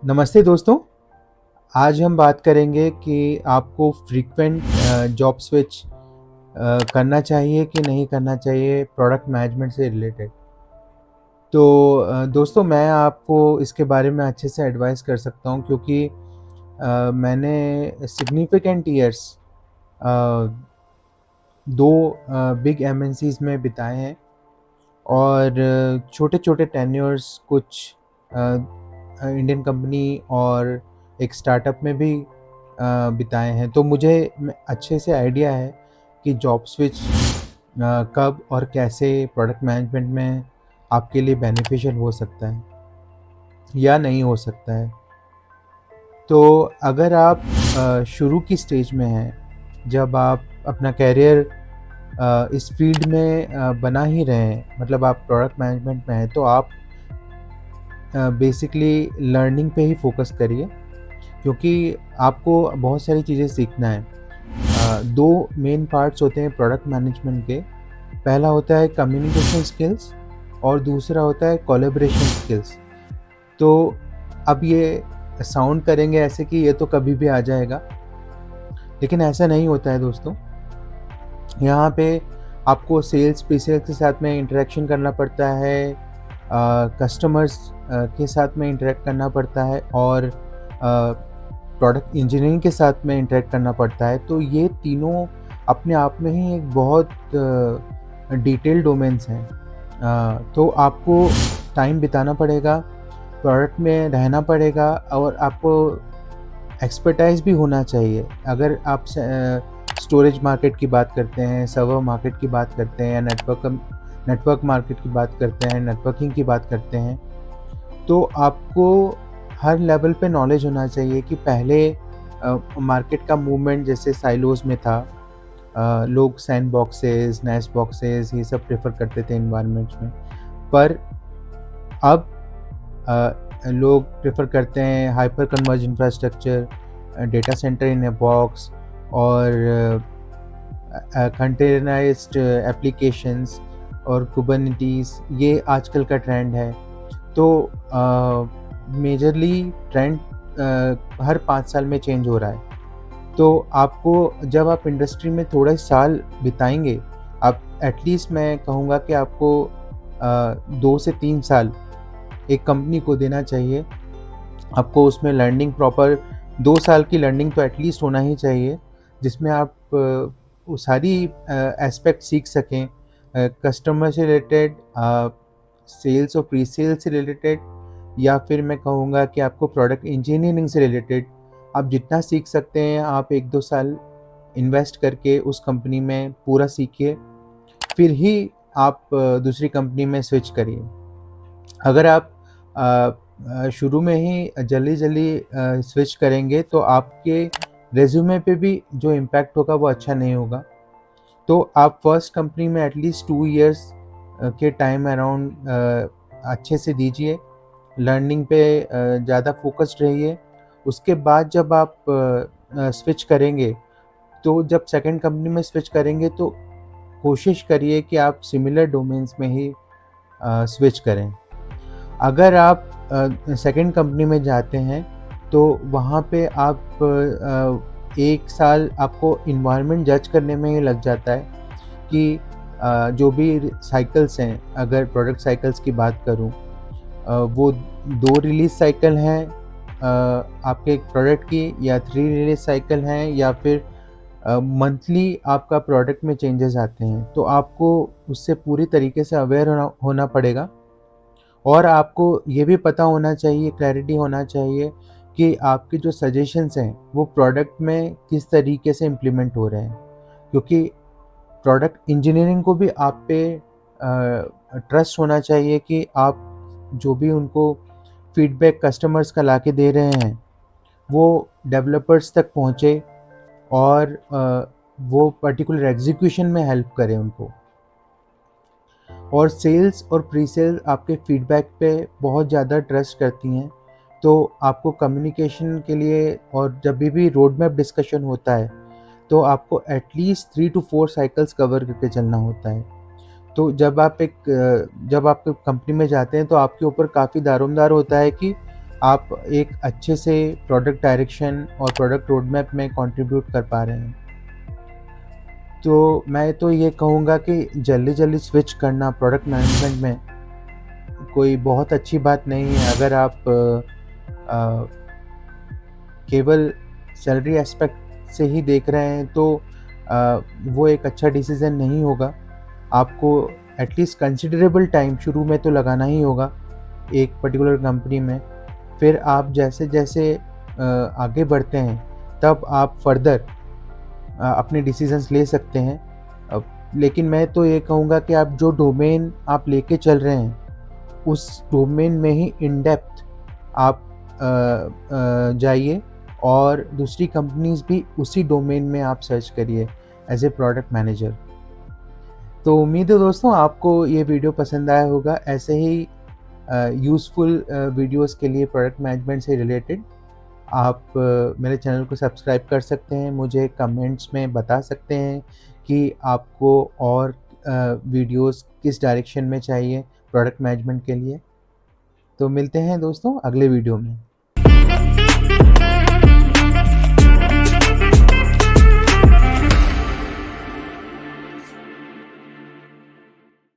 नमस्ते दोस्तों, आज हम बात करेंगे कि आपको फ्रीक्वेंट जॉब स्विच करना चाहिए कि नहीं करना चाहिए प्रोडक्ट मैनेजमेंट से रिलेटेड। तो दोस्तों, मैं आपको इसके बारे में अच्छे से एडवाइस कर सकता हूँ क्योंकि मैंने सिग्निफिकेंट ईयर्स 2 बिग एमएनसीज़ में बिताए हैं और छोटे-छोटे टेन्योर्स कुछ इंडियन कंपनी और एक स्टार्टअप में भी बिताए हैं। तो मुझे अच्छे से आइडिया है कि जॉब स्विच कब और कैसे प्रोडक्ट मैनेजमेंट में आपके लिए बेनिफिशियल हो सकता है या नहीं हो सकता है। तो अगर आप शुरू की स्टेज में हैं, जब आप अपना करियर इस फील्ड में बना ही रहे हैं, मतलब आप प्रोडक्ट मैनेजमेंट में हैं, तो आप बेसिकली लर्निंग पे ही फोकस करिए क्योंकि आपको बहुत सारी चीज़ें सीखना है। 2 मेन पार्ट्स होते हैं प्रोडक्ट मैनेजमेंट के। पहला होता है कम्युनिकेशन स्किल्स और दूसरा होता है कोलैबोरेशन स्किल्स। तो अब ये साउंड करेंगे ऐसे कि ये तो कभी भी आ जाएगा, लेकिन ऐसा नहीं होता है दोस्तों। यहाँ पे आपको सेल्स, प्री-सेल्स के साथ में इंटरेक्शन करना पड़ता है, कस्टमर्स के साथ में इंटरेक्ट करना पड़ता है और प्रोडक्ट इंजीनियरिंग के साथ में इंटरेक्ट करना पड़ता है। तो ये तीनों अपने आप में ही एक बहुत डिटेल्ड डोमेन्स हैं। तो आपको टाइम बिताना पड़ेगा, प्रोडक्ट में रहना पड़ेगा और आपको एक्सपर्टाइज़ भी होना चाहिए। अगर आप स्टोरेज मार्केट की बात करते हैं, सर्वर मार्केट की बात करते हैं या नेटवर्क मार्केट की बात करते हैं, नेटवर्किंग की बात करते हैं, तो आपको हर लेवल पे नॉलेज होना चाहिए कि पहले मार्केट का मूवमेंट जैसे साइलोज़ में था। लोग सैंड बॉक्सेस, नेस्ट बॉक्सेस ये सब प्रेफर करते थे एनवायरनमेंट्स में, पर अब लोग प्रेफर करते हैं hyper converge infrastructure, data centre इन अ बॉक्स और कंटेनराइज्ड एप्लीकेशंस और कुबरनेटिस। ये आजकल का ट्रेंड है। तो मेजरली ट्रेंड हर 5 साल में चेंज हो रहा है। तो आपको जब आप इंडस्ट्री में थोड़े साल बिताएंगे, आप एटलीस्ट मैं कहूँगा कि आपको 2 से 3 साल एक कंपनी को देना चाहिए। आपको उसमें लर्निंग प्रॉपर 2 साल की लर्निंग तो एटलीस्ट होना ही चाहिए, जिसमें आप वो सारी एस्पेक्ट सीख सकें, कस्टमर से रिलेटेड, सेल्स और प्री सेल्स से रिलेटेड, या फिर मैं कहूँगा कि आपको प्रोडक्ट इंजीनियरिंग से रिलेटेड आप जितना सीख सकते हैं, आप 1-2 साल इन्वेस्ट करके उस कंपनी में पूरा सीखिए, फिर ही आप दूसरी कंपनी में स्विच करिए। अगर आप शुरू में ही जल्दी स्विच करेंगे तो आपके रेज़्यूमे पे भी जो इम्पैक्ट होगा वो अच्छा नहीं होगा। तो आप फर्स्ट कंपनी में एटलीस्ट 2 इयर्स के टाइम अराउंड अच्छे से दीजिए, लर्निंग पे ज़्यादा फोकस्ड रहिए। उसके बाद जब आप स्विच करेंगे, तो जब सेकंड कंपनी में स्विच करेंगे तो कोशिश करिए कि आप सिमिलर डोमेन्स में ही स्विच करें। अगर आप सेकंड कंपनी में जाते हैं तो वहाँ पे आप 1 साल आपको इन्वायरमेंट जज करने में ही लग जाता है कि जो भी साइकिल्स हैं, अगर प्रोडक्ट साइकिल्स की बात करूँ, वो 2 रिलीज़ साइकिल हैं आपके प्रोडक्ट की, या 3 रिलीज़ साइकिल हैं, या फिर मंथली आपका प्रोडक्ट में चेंजेस आते हैं। तो आपको उससे पूरी तरीके से अवेयर होना पड़ेगा और आपको ये भी पता होना चाहिए, क्लैरिटी होना चाहिए कि आपके जो सजेशंस हैं वो प्रोडक्ट में किस तरीके से इम्प्लीमेंट हो रहे हैं, क्योंकि प्रोडक्ट इंजीनियरिंग को भी आप पे ट्रस्ट होना चाहिए कि आप जो भी उनको फीडबैक कस्टमर्स का लाके दे रहे हैं वो डेवलपर्स तक पहुँचे और वो पर्टिकुलर एग्जीक्यूशन में हेल्प करें उनको। और सेल्स और प्री सेल्स आपके फीडबैक पे बहुत ज़्यादा ट्रस्ट करती हैं, तो आपको कम्युनिकेशन के लिए और जब भी रोड मैप डिस्कशन होता है, तो आपको एटलीस्ट 3 टू 4 साइकिल्स कवर करके चलना होता है। तो जब आप कंपनी में जाते हैं तो आपके ऊपर काफ़ी दारोमदार होता है कि आप एक अच्छे से प्रोडक्ट डायरेक्शन और प्रोडक्ट रोड मैप में कंट्रीब्यूट कर पा रहे हैं। तो मैं तो ये कहूँगा कि जल्दी-जल्दी स्विच करना प्रोडक्ट मैनेजमेंट में कोई बहुत अच्छी बात नहीं है। अगर आप अ, केवल सैलरी एस्पेक्ट से ही देख रहे हैं तो वो एक अच्छा डिसीज़न नहीं होगा। आपको एटलीस्ट कंसिडरेबल टाइम शुरू में तो लगाना ही होगा एक पर्टिकुलर कंपनी में। फिर आप जैसे-जैसे आगे बढ़ते हैं, तब आप फर्दर अपने डिसीज़न्स ले सकते हैं। लेकिन मैं तो ये कहूँगा कि आप जो डोमेन आप लेके चल रहे हैं, उस डोमेन में ही इन डेप्थ आप जाइए और दूसरी कंपनीज़ भी उसी डोमेन में आप सर्च करिए एज़ ए प्रोडक्ट मैनेजर। तो उम्मीद है दोस्तों आपको ये वीडियो पसंद आया होगा। ऐसे ही यूज़फुल वीडियोज़ के लिए प्रोडक्ट मैनेजमेंट से रिलेटेड आप मेरे चैनल को सब्सक्राइब कर सकते हैं। मुझे कमेंट्स में बता सकते हैं कि आपको और वीडियोज़ किस डायरेक्शन में चाहिए प्रोडक्ट मैनेजमेंट के लिए। तो मिलते हैं दोस्तों अगले वीडियो में।